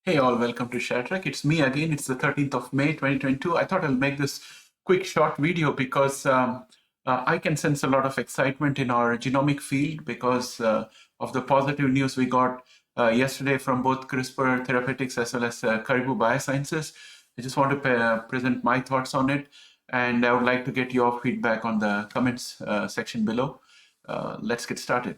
Hey all, welcome to ShareTreck. It's me again. It's the 13th of May 2022. I thought I'll make this quick short video because I can sense a lot of excitement in our genomic field because of the positive news we got yesterday from both CRISPR Therapeutics as well as Caribou Biosciences. I just want to present my thoughts on it, and I would like to get your feedback on the comments section below. Let's get started.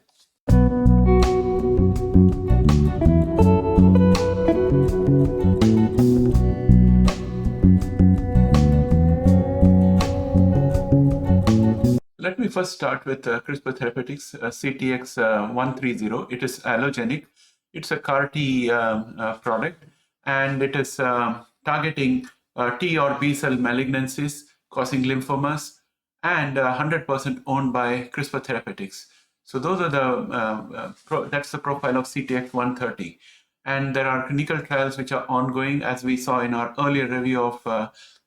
Let me first start with CRISPR Therapeutics, CTX130. It is allogenic. It's a CAR T product, and it is targeting T or B cell malignancies causing lymphomas, and 100% owned by CRISPR Therapeutics. So those are that's the profile of CTX130. And there are clinical trials which are ongoing, as we saw in our earlier review of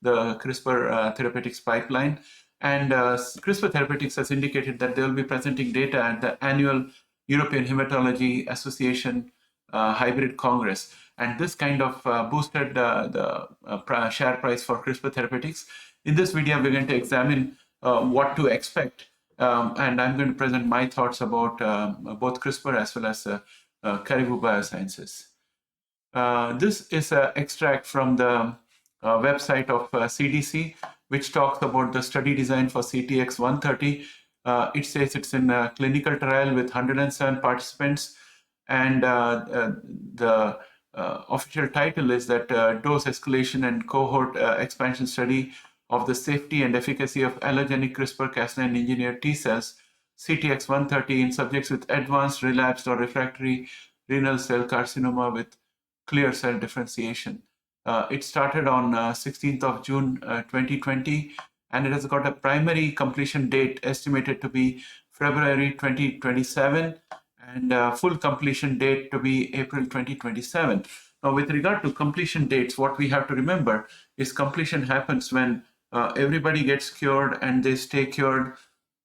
the CRISPR Therapeutics pipeline. And CRISPR Therapeutics has indicated that they will be presenting data at the annual European Hematology Association Hybrid Congress. And this kind of boosted the share price for CRISPR Therapeutics. In this video, we're going to examine what to expect. And I'm going to present my thoughts about both CRISPR as well as Caribou Biosciences. This is an extract from the website of CDC, which talks about the study design for CTX130. It says it's in a clinical trial with 107 participants, and the official title is that dose escalation and cohort expansion study of the safety and efficacy of allogenic CRISPR-Cas9 engineered T cells, CTX130, in subjects with advanced, relapsed, or refractory renal cell carcinoma with clear cell differentiation. It started on 16th of June 2020, and it has got a primary completion date estimated to be February 2027, and full completion date to be April 2027. Now, with regard to completion dates, what we have to remember is completion happens when everybody gets cured and they stay cured,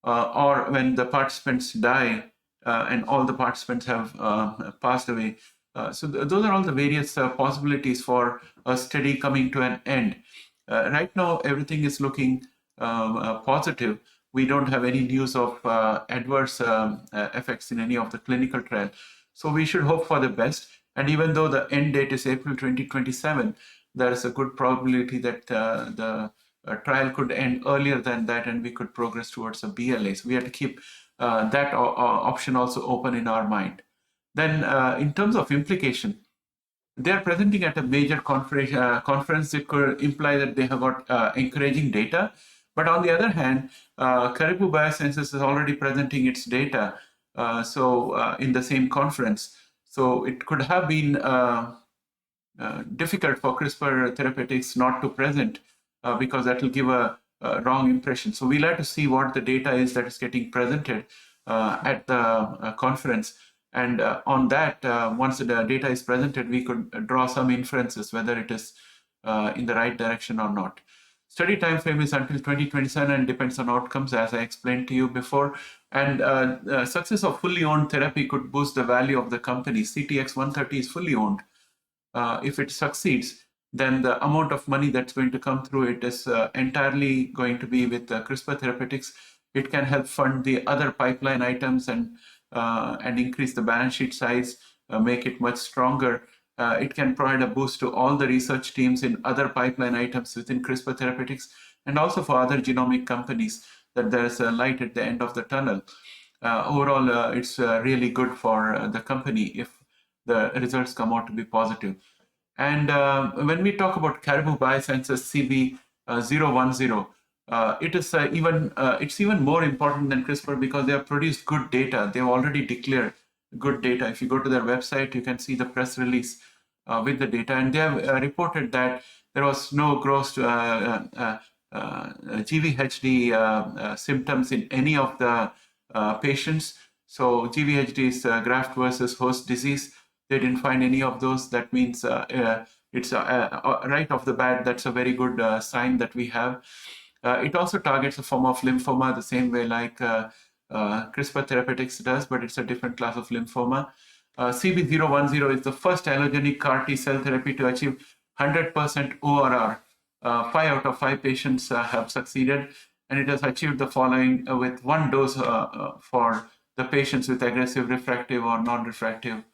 or when the participants die and all the participants have passed away. So those are all the various possibilities for a study coming to an end. Right now, everything is looking positive. We don't have any news of adverse effects in any of the clinical trial. So we should hope for the best. And even though the end date is April 2027, there is a good probability that the trial could end earlier than that, and we could progress towards a BLA. So we have to keep that option also open in our mind. Then in terms of implication, they are presenting at a major conference. It could imply that they have got encouraging data. But on the other hand, Caribou Biosciences is already presenting its data in the same conference. So it could have been difficult for CRISPR Therapeutics not to present because that will give a wrong impression. So we'll have to see what the data is that is getting presented at the conference. And on that, once the data is presented, we could draw some inferences whether it is in the right direction or not. Study time frame is until 2027 and depends on outcomes, as I explained to you before. And success of fully owned therapy could boost the value of the company. CTX130 is fully owned. If it succeeds, then the amount of money that's going to come through it is entirely going to be with CRISPR Therapeutics. It can help fund the other pipeline items and increase the balance sheet size, make it much stronger. It can provide a boost to all the research teams in other pipeline items within CRISPR Therapeutics, and also for other genomic companies, that there's a light at the end of the tunnel. Overall, it's really good for the company if the results come out to be positive. And when we talk about Caribou Biosciences CB010, it's even more important than CRISPR because they have produced good data. They've already declared good data. If you go to their website, you can see the press release with the data, and they have reported that there was no gross GVHD symptoms in any of the patients. So GVHD is graft versus host disease. They didn't find any of those. That means it's right off the bat, that's a very good sign that we have. It also targets a form of lymphoma the same way like CRISPR Therapeutics does, but it's a different class of lymphoma. CB010 is the first allogenic CAR T cell therapy to achieve 100% ORR. 5 out of 5 patients have succeeded, and it has achieved the following with one dose for the patients with aggressive refractive or non-refractive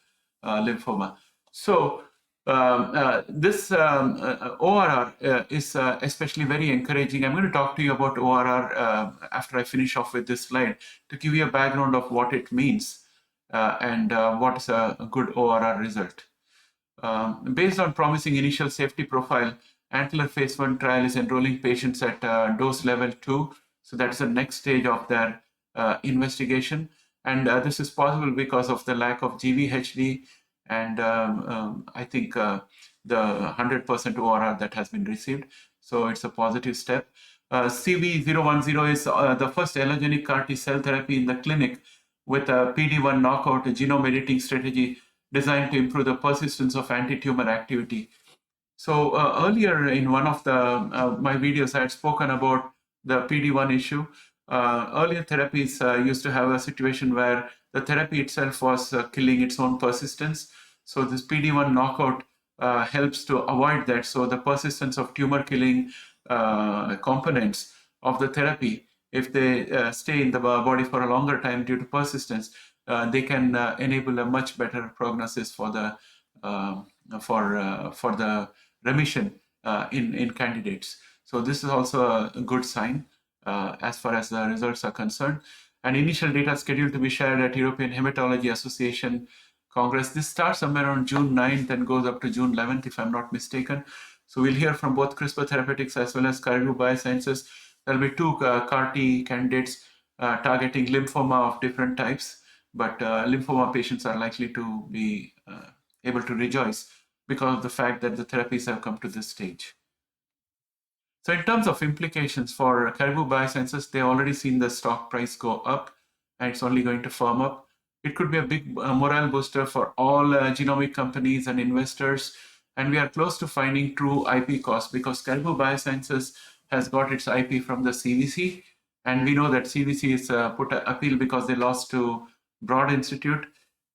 lymphoma. So this ORR is especially very encouraging. I'm going to talk to you about ORR after I finish off with this slide to give you a background of what it means and what is a good ORR result. Based on promising initial safety profile, Antler phase 1 trial is enrolling patients at dose level 2. So that's the next stage of their investigation. And this is possible because of the lack of GVHD and I think the 100% ORR that has been received. So it's a positive step. CB010 is the first allogenic CAR T cell therapy in the clinic with a PD-1 knockout, a genome editing strategy designed to improve the persistence of anti-tumor activity. So earlier in one of the my videos, I had spoken about the PD-1 issue. Earlier therapies used to have a situation where the therapy itself was killing its own persistence. So this PD-1 knockout helps to avoid that. So the persistence of tumor killing components of the therapy, if they stay in the body for a longer time due to persistence, they can enable a much better prognosis for the remission in candidates. So this is also a good sign as far as the results are concerned. And initial data scheduled to be shared at European Hematology Association Congress. This starts somewhere on June 9th and goes up to June 11th, if I'm not mistaken. So we'll hear from both CRISPR Therapeutics as well as Caribou Biosciences. There'll be 2 CAR T candidates targeting lymphoma of different types, but lymphoma patients are likely to be able to rejoice because of the fact that the therapies have come to this stage. So in terms of implications for Caribou Biosciences, they've already seen the stock price go up, and it's only going to firm up. It could be a big morale booster for all genomic companies and investors. And we are close to finding true IP costs because Caribou Biosciences has got its IP from the CVC. And we know that CVC is put an appeal because they lost to Broad Institute.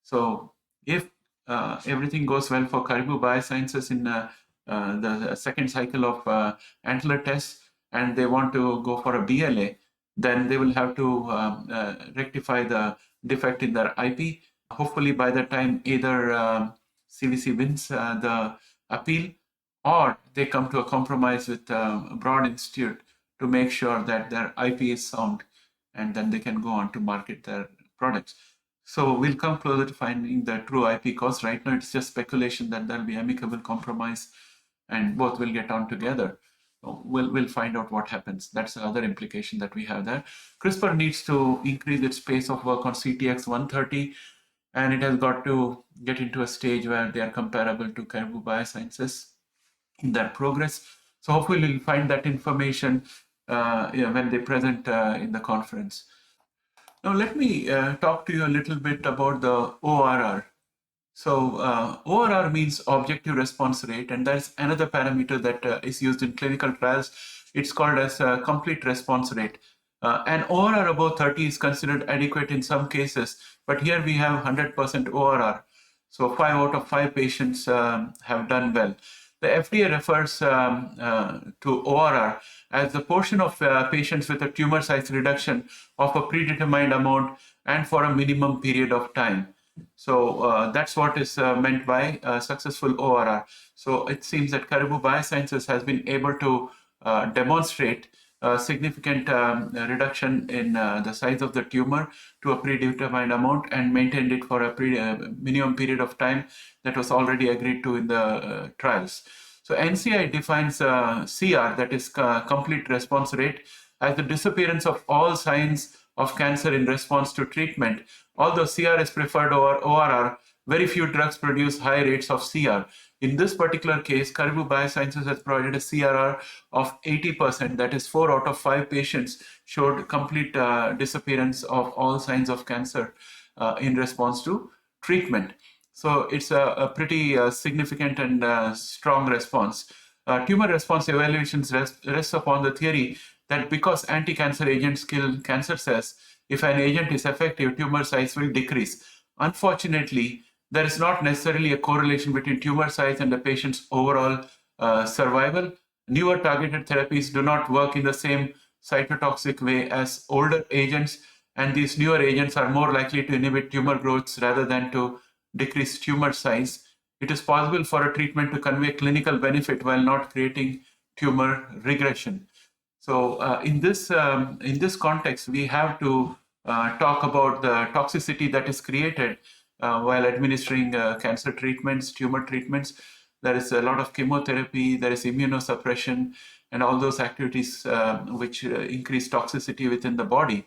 So if everything goes well for Caribou Biosciences in the second cycle of antler tests, and they want to go for a BLA, then they will have to rectify the defect in their IP. Hopefully by the time either CVC wins the appeal or they come to a compromise with Broad Institute to make sure that their IP is sound, and then they can go on to market their products. So we'll come closer to finding the true IP cost. Right now, it's just speculation that there'll be amicable compromise and both will get on together. We'll find out what happens. That's another implication that we have there. CRISPR needs to increase its pace of work on CTX 130, and it has got to get into a stage where they are comparable to Caribou Biosciences in their progress. So hopefully we'll find that information when they present in the conference. Now let me talk to you a little bit about the ORR. So ORR means objective response rate, and that's another parameter that is used in clinical trials. It's called as complete response rate. And ORR above 30 is considered adequate in some cases, but here we have 100% ORR. So 5 out of 5 patients have done well. The FDA refers to ORR as the portion of patients with a tumor size reduction of a predetermined amount and for a minimum period of time. So that's what is meant by successful ORR. So it seems that Caribou Biosciences has been able to demonstrate a significant reduction in the size of the tumor to a predetermined amount and maintained it for a minimum period of time that was already agreed to in the trials. So NCI defines CR, that is complete response rate, as the disappearance of all signs of cancer in response to treatment. Although CR is preferred over ORR, very few drugs produce high rates of CR. In this particular case, Caribou Biosciences has provided a CRR of 80%, that is 4 out of 5 patients showed complete disappearance of all signs of cancer in response to treatment. So it's a pretty significant and strong response. Tumor response evaluations rest upon the theory that because anti-cancer agents kill cancer cells, if an agent is effective, tumor size will decrease. Unfortunately, there is not necessarily a correlation between tumor size and the patient's overall survival. Newer targeted therapies do not work in the same cytotoxic way as older agents, and these newer agents are more likely to inhibit tumor growth rather than to decrease tumor size. It is possible for a treatment to convey clinical benefit while not creating tumor regression. So in this context, we have to talk about the toxicity that is created while administering cancer treatments, tumor treatments. There is a lot of chemotherapy, there is immunosuppression, and all those activities which increase toxicity within the body.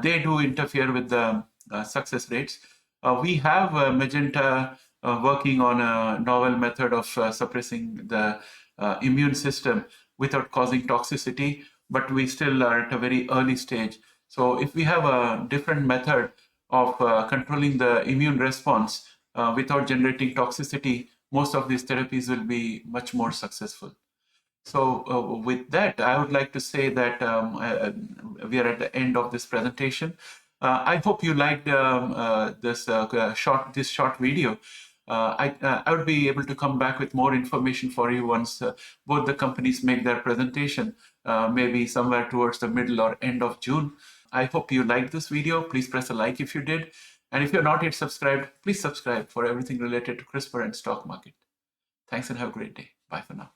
They do interfere with the success rates. We have Magenta working on a novel method of suppressing the immune system without causing toxicity, but we still are at a very early stage. So if we have a different method of controlling the immune response without generating toxicity, most of these therapies will be much more successful. So with that, I would like to say that we are at the end of this presentation. I hope you liked this short video. I would be able to come back with more information for you once both the companies make their presentation, maybe somewhere towards the middle or end of June. I hope you liked this video. Please press a like if you did. And if you're not yet subscribed, please subscribe for everything related to CRISPR and stock market. Thanks and have a great day. Bye for now.